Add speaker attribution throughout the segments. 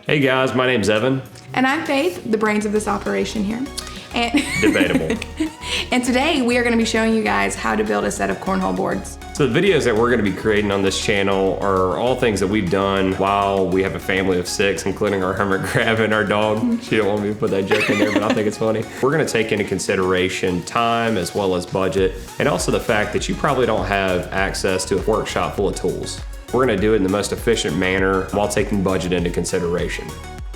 Speaker 1: Hey guys, my name's Evan.
Speaker 2: And I'm Faith, the brains of this operation here. And
Speaker 1: Debatable.
Speaker 2: And today we are going to be showing you guys how to build a set of cornhole boards.
Speaker 1: So the videos that we're going to be creating on this channel are all things that we've done while we have a family of 6, including our hermit crab and our dog. She don't want me to put that joke in there, but I think it's funny. We're going to take into consideration time as well as budget, and also the fact that you probably don't have access to a workshop full of tools. We're going to do it in the most efficient manner while taking budget into consideration.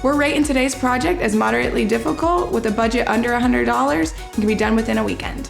Speaker 2: We're rating today's project as moderately difficult with a budget under $100 and can be done within a weekend.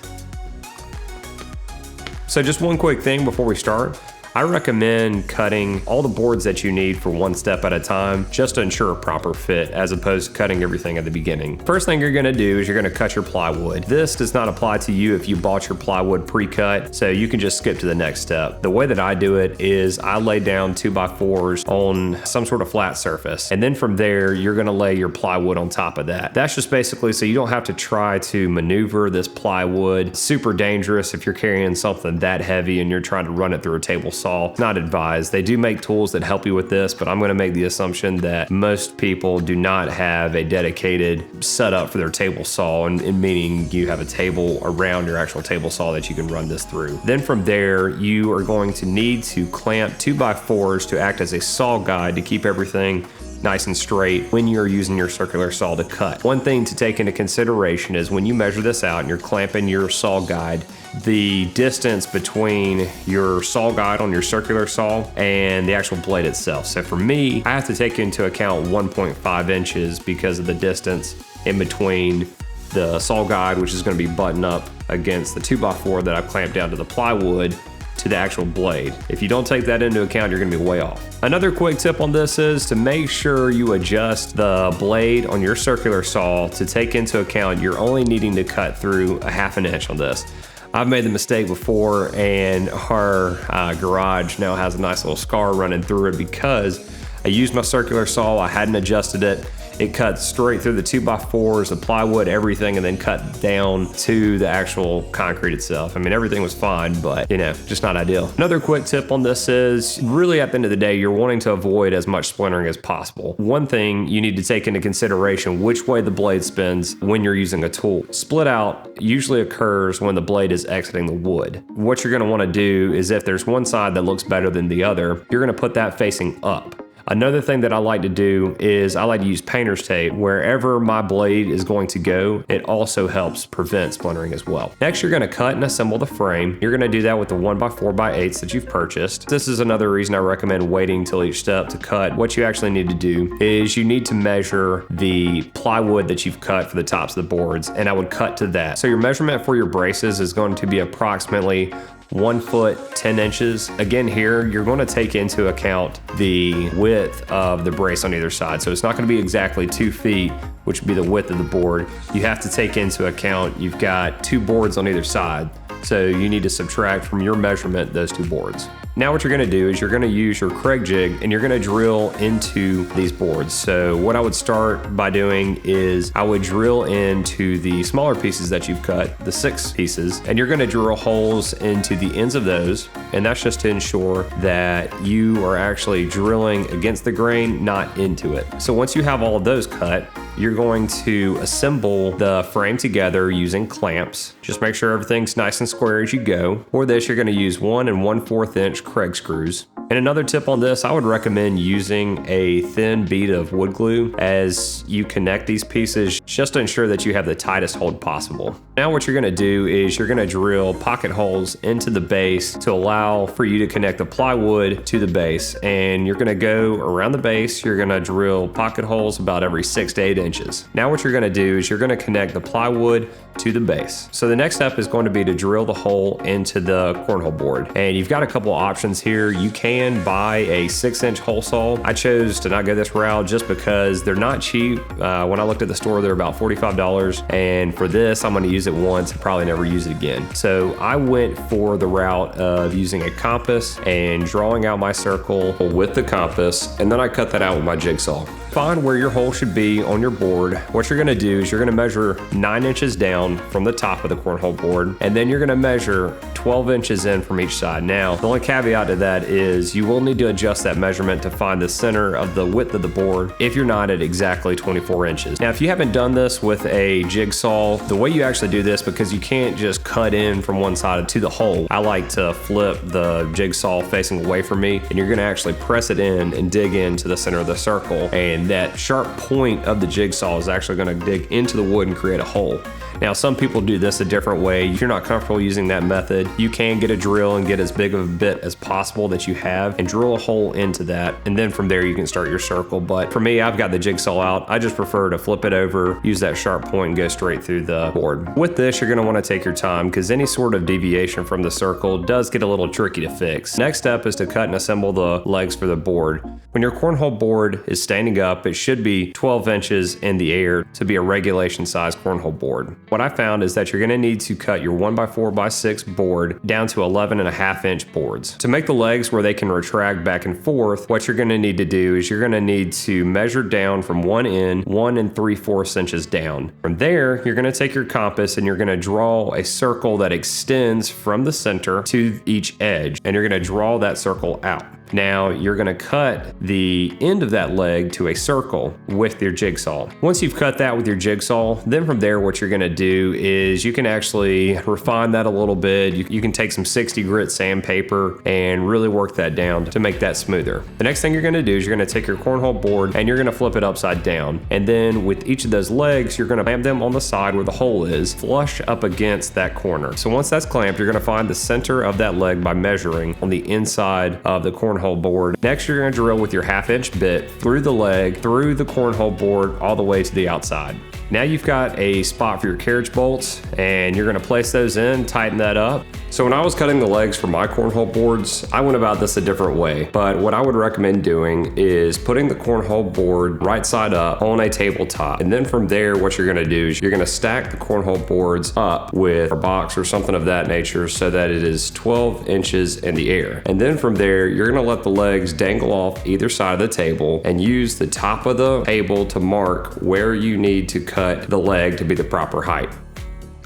Speaker 1: So just one quick thing before we start. I recommend cutting all the boards that you need for one step at a time just to ensure a proper fit as opposed to cutting everything at the beginning. First thing you're gonna do is you're gonna cut your plywood. This does not apply to you if you bought your plywood pre-cut, so you can just skip to the next step. The way that I do it is I lay down 2x4s on some sort of flat surface, and then from there you're gonna lay your plywood on top of that. That's just basically so you don't have to try to maneuver this plywood. Super dangerous if you're carrying something that heavy and you're trying to run it through a table saw. Not advised. They do make tools that help you with this, but I'm going to make the assumption that most people do not have a dedicated setup for their table saw, and meaning you have a table around your actual table saw that you can run this through. Then from there, you are going to need to clamp 2x4s to act as a saw guide to keep everything nice and straight when you're using your circular saw to cut. One thing to take into consideration is when you measure this out and you're clamping your saw guide, the distance between your saw guide on your circular saw and the actual blade itself. So for me, I have to take into account 1.5 inches because of the distance in between the saw guide, which is going to be buttoned up against the 2x4 that I've clamped down to the plywood, to the actual blade. If you don't take that into account, you're gonna be way off. Another quick tip on this is to make sure you adjust the blade on your circular saw to take into account you're only needing to cut through a 1/2 inch on this. I've made the mistake before, and our garage now has a nice little scar running through it because I used my circular saw, I hadn't adjusted it. It cut straight through the 2x4s, the plywood, everything, and then cut down to the actual concrete itself. I mean, everything was fine, but you know, just not ideal. Another quick tip on this is really at the end of the day, you're wanting to avoid as much splintering as possible. One thing you need to take into consideration which way the blade spins when you're using a tool. Split out usually occurs when the blade is exiting the wood. What you're gonna wanna do is if there's one side that looks better than the other, you're gonna put that facing up. Another thing that I like to do is I like to use painter's tape. Wherever my blade is going to go, it also helps prevent splintering as well. Next, you're gonna cut and assemble the frame. You're gonna do that with the 1x4x8s that you've purchased. This is another reason I recommend waiting till each step to cut. What you actually need to do is you need to measure the plywood that you've cut for the tops of the boards, and I would cut to that. So your measurement for your braces is going to be approximately 1 foot 10 inches. Again, here you're going to take into account the width of the brace on either side. So it's not going to be exactly 2 feet, which would be the width of the board. You have to take into account you've got 2 boards on either side. So you need to subtract from your measurement those 2 boards. Now what you're gonna do is you're gonna use your Craig jig and you're gonna drill into these boards. So what I would start by doing is I would drill into the smaller pieces that you've cut, the 6 pieces, and you're gonna drill holes into the ends of those. And that's just to ensure that you are actually drilling against the grain, not into it. So once you have all of those cut, you're going to assemble the frame together using clamps. Just make sure everything's nice and square as you go. For this, you're gonna use 1 1/4 inch Craig screws. And another tip on this, I would recommend using a thin bead of wood glue as you connect these pieces, just to ensure that you have the tightest hold possible. Now what you're gonna do is you're gonna drill pocket holes into the base to allow for you to connect the plywood to the base. And you're gonna go around the base, you're gonna drill pocket holes about every 6 to 8 inches. Now what you're gonna do is you're gonna connect the plywood to the base. So the next step is going to be to drill the hole into the cornhole board. And you've got a couple options here. You can buy a 6-inch hole saw. I chose to not go this route just because they're not cheap. When I looked at the store, they're about $45. And for this, I'm gonna use it once and probably never use it again. So I went for the route of using a compass and drawing out my circle with the compass. And then I cut that out with my jigsaw. Find where your hole should be on your board. What you're gonna do is you're gonna measure 9 inches down from the top of the cornhole board, and then you're gonna measure 12 inches in from each side. Now, the only caveat to that is you will need to adjust that measurement to find the center of the width of the board if you're not at exactly 24 inches. Now, if you haven't done this with a jigsaw, the way you actually do this, because you can't just cut in from one side to the hole, I like to flip the jigsaw facing away from me, and you're gonna actually press it in and dig into the center of the circle, and that sharp point of the jigsaw is actually gonna dig into the wood and create a hole. Now, some people do this a different way. If you're not comfortable using that method, you can get a drill and get as big of a bit as possible that you have and drill a hole into that. And then from there, you can start your circle. But for me, I've got the jigsaw out. I just prefer to flip it over, use that sharp point and go straight through the board. With this, you're gonna wanna take your time because any sort of deviation from the circle does get a little tricky to fix. Next step is to cut and assemble the legs for the board. When your cornhole board is standing up, it should be 12 inches in the air to be a regulation size cornhole board. What I found is that you're gonna need to cut your 1x4x6 board down to 11.5-inch boards. To make the legs where they can retract back and forth, what you're gonna need to do is you're gonna need to measure down from one end, 1 3/4 inches down. From there, you're gonna take your compass and you're gonna draw a circle that extends from the center to each edge, and you're gonna draw that circle out. Now, you're gonna cut the end of that leg to a circle with your jigsaw. Once you've cut that with your jigsaw, then from there, what you're gonna do is you can actually refine that a little bit. You can take some 60 grit sandpaper and really work that down to make that smoother. The next thing you're gonna do is you're gonna take your cornhole board and you're gonna flip it upside down. And then with each of those legs, you're gonna clamp them on the side where the hole is, flush up against that corner. So once that's clamped, you're gonna find the center of that leg by measuring on the inside of the cornhole board. Next, you're gonna drill with your 1/2-inch bit through the leg, through the cornhole board, all the way to the outside. Now you've got a spot for your carriage bolts, and you're gonna place those in, tighten that up. So when I was cutting the legs for my cornhole boards, I went about this a different way. But what I would recommend doing is putting the cornhole board right side up on a tabletop. And then from there, what you're gonna do is you're gonna stack the cornhole boards up with a box or something of that nature so that it is 12 inches in the air. And then from there, you're gonna let the legs dangle off either side of the table and use the top of the table to mark where you need to cut the leg to be the proper height.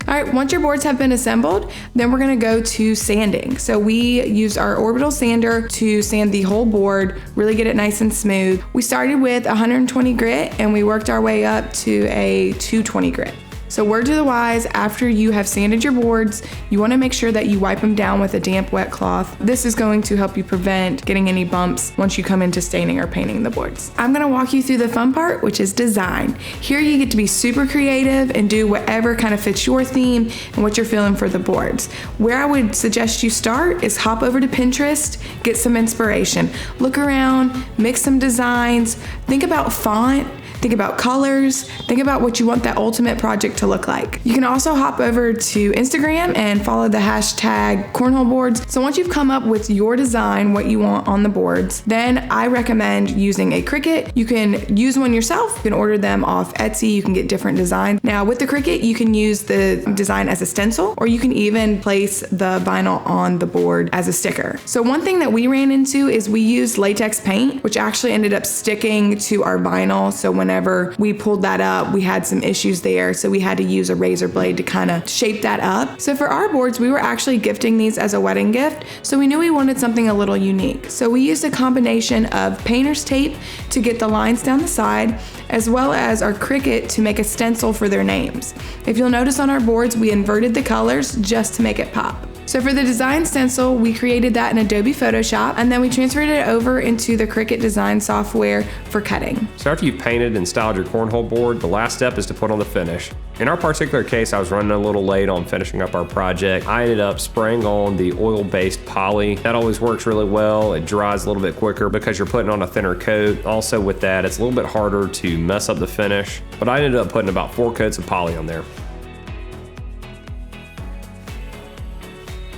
Speaker 2: All right, once your boards have been assembled, then we're gonna go to sanding. So we used our orbital sander to sand the whole board, really get it nice and smooth. We started with 120 grit and we worked our way up to a 220 grit. So word to the wise, after you have sanded your boards, you wanna make sure that you wipe them down with a damp, wet cloth. This is going to help you prevent getting any bumps once you come into staining or painting the boards. I'm gonna walk you through the fun part, which is design. Here you get to be super creative and do whatever kind of fits your theme and what you're feeling for the boards. Where I would suggest you start is hop over to Pinterest, get some inspiration. Look around, mix some designs, think about font, think about colors, think about what you want that ultimate project to look like. You can also hop over to Instagram and follow the hashtag Cornhole boards. So once you've come up with your design, what you want on the boards, then I recommend using a Cricut. You can use one yourself. You can order them off Etsy. You can get different designs. Now with the Cricut, you can use the design as a stencil, or you can even place the vinyl on the board as a sticker. So one thing that we ran into is we used latex paint, which actually ended up sticking to our vinyl. So whenever we pulled that up, we had some issues there. So we had to use a razor blade to kind of shape that up. So for our boards, we were actually gifting these as a wedding gift. So we knew we wanted something a little unique. So we used a combination of painter's tape to get the lines down the side, as well as our Cricut to make a stencil for their names. If you'll notice on our boards, we inverted the colors just to make it pop. So for the design stencil, we created that in Adobe Photoshop, and then we transferred it over into the Cricut design software for cutting.
Speaker 1: So after you've painted and styled your cornhole board, the last step is to put on the finish. In our particular case, I was running a little late on finishing up our project. I ended up spraying on the oil-based poly. That always works really well. It dries a little bit quicker because you're putting on a thinner coat. Also with that, it's a little bit harder to mess up the finish, but I ended up putting about 4 coats of poly on there.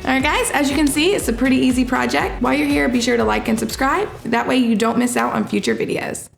Speaker 2: All right guys, as you can see, it's a pretty easy project. While you're here, be sure to like and subscribe. That way you don't miss out on future videos.